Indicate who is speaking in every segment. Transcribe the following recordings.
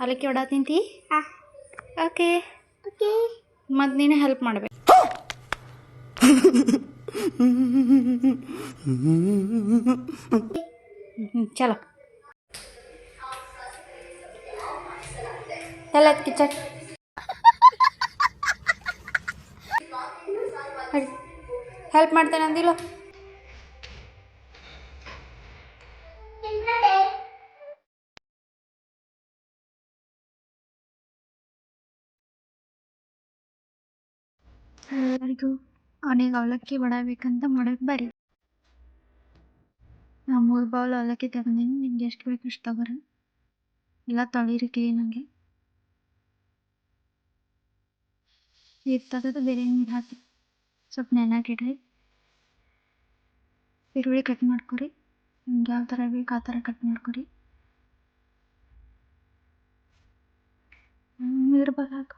Speaker 1: ಅವಲಕ್ಕಿ ವಡ ತಿಂತಿ? ಓಕೆ ಮತ್ತು ನೀನೇ ಹೆಲ್ಪ್ ಮಾಡಬೇಕು. ಚಲೋ ಎಲ್ಲ ಕಿಚನ್ ಹೆಲ್ಪ್ ಮಾಡ್ತೇನೆ ಅಂದಿಲ್ಲ. ಎಲ್ಲರಿಗೂ ಅವನಿಗೆ ಅವಲಕ್ಕಿ ವಡ ಬೇಕಂತ ಮಾಡೋದು ಬರೀ. ನಾ 3 ಬೌಲ್ ಅವಲಕ್ಕಿ ತಗೊಂಡೀನಿ. ನಿಮ್ಗೆ ಎಷ್ಟು ಬೇಕು ಅಷ್ಟು ತಗೋರಿ. ಎಲ್ಲ ತೊಳೀರಿ ಕ್ಲೀನಾಗಿ. ನೀರು ತೆಗೆದು ಬೇರೆ ನೀರು ಹಾಕಿ ಸ್ವಲ್ಪ ನೆನೆಯಾಕಿಡ್ರಿ. ಈರುಳ್ಳಿ ಕಟ್ ಮಾಡ್ಕೊರಿ. ನಿಮ್ಗೆ ಯಾವ ಥರ ಬೇಕು ಆ ಥರ ಕಟ್ ಮಾಡ್ಕೊರಿ. ನೀರು ಬಾಗ ಹಾಕು.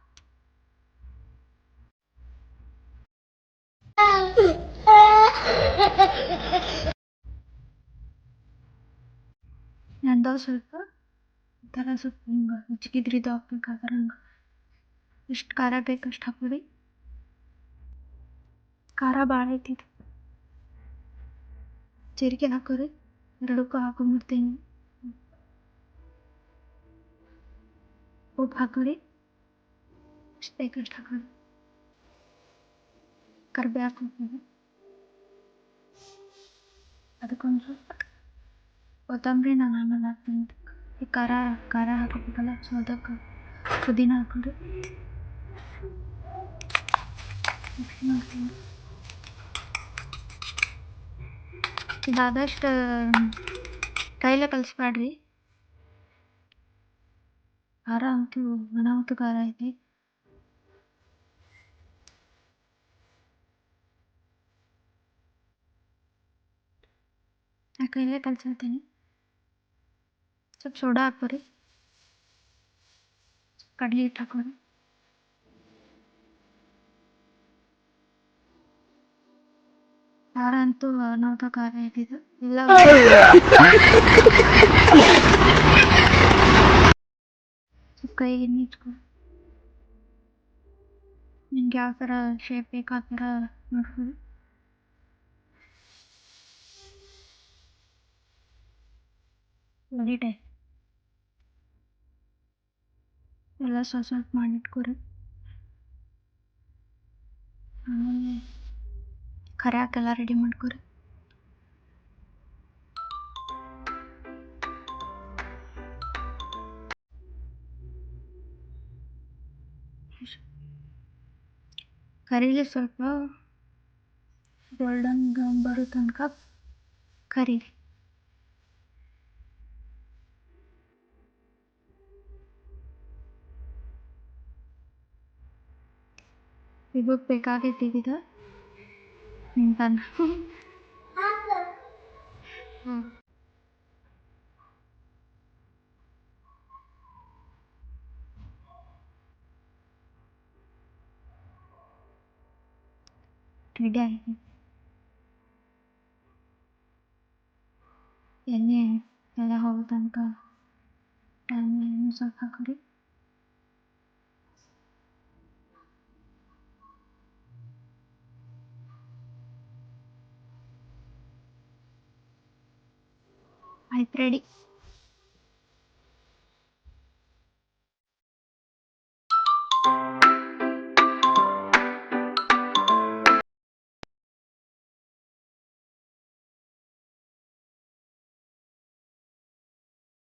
Speaker 1: ನೆಂದವು ಸ್ವಲ್ಪ ಈ ಥರ ಸ್ವಲ್ಪ ಹಿಂಗೆ ಉಚ್ಚಿಗಿದ್ರಿದ್ದು ಹಾಕ್ಬೇಕು. ಆ ಥರ ಹಂಗೆ ಎಷ್ಟು ಖಾರ ಬೇಕು ಅಷ್ಟು ಹಾಕೋರಿ. ಖಾರ ಭಾಳ ಐತಿ. ಜೀರಿಗೆ ಹಾಕೋರಿ. ಎರಡಕ್ಕೂ ಹಾಕೊಂಡ್ಬಿಡ್ತೀನಿ. ಉಪ್ಪು ಹಾಕೋರಿ. ಎಷ್ಟು ಬೇಕಷ್ಟು ಹಾಕೋರಿ. ಕರಿಬೇವು ಹಾಕ್ಬೇಕು. ಅದಕ್ಕೊಂದು ಸ್ವಲ್ಪ ಕೊತ್ತಂಬರಿ ನಾನು ಆಮೇಲೆ ಹಾಕ್ತೀನಿ. ಈ ಖಾರ ಹಾಕೋಬೇಕಲ್ಲ, ಸೊ ಅದಕ್ಕೆ ಪುದೀನ ಹಾಕೋರಿ. ಇದಾದಷ್ಟು ಕೈಲೇ ಕಲಿಸ್ಬೇಡ್ರಿ. ಖಾರ ಅಂತೂ ಅನಾಹುತ ಖಾರ ಐತಿ. ಆ ಕೈಲೇ ಕಲ್ಸಿರ್ತೀನಿ. ಸ್ವಲ್ಪ ಸೋಡಾ ಹಾಕೋರಿ. ಕಡ್ಲೆ ಹಿಟ್ಟು ಹಾಕೋರಿ. ಖಾರ ಅಂತೂ ಅನಾಹುತ ಖಾರ ಐತಿದು ಎಲ್ಲ. ಸ್ವಲ್ಪ ಕೈಗೆ ಎಣ್ಣೆ ಹಚ್ಕೊರಿ. ನಿಮ್ಗೆ ಯಾವ ಥರ ಶೇಪ್ ಬೇಕು ಆ ಥರ ಮಾಡ್ಕೊರಿ. ಒಳ್ಳೆ ಎಲ್ಲ ಸ್ವಲ್ಪ ಮಾಡಿಟ್ಕೊರಿ. ಆಮೇಲೆ ಕರಿಯಾಕೆಲ್ಲ ರೆಡಿ ಮಾಡ್ಕೊರಿ. ಕರೀಲಿ ಸ್ವಲ್ಪ ಗೋಲ್ಡನ್ ಬ್ರೌನ್ ಬರೋ ತನಕ ಕರೀರಿ. ಇದಕ್ಕೆ ಬೇಕಾಗೈತಿ ಇದು ನಿಂತಾನ. ರೆಡಿ ಆಗಿದೆ. ಎಣ್ಣೆ ಎಲ್ಲ ಹೋಗೋ ತನಕ ಎಣ್ಣೆ ಸ್ವಲ್ಪ ಹಾಕೋರಿ. ಆಯ್ತು, ರೆಡಿ.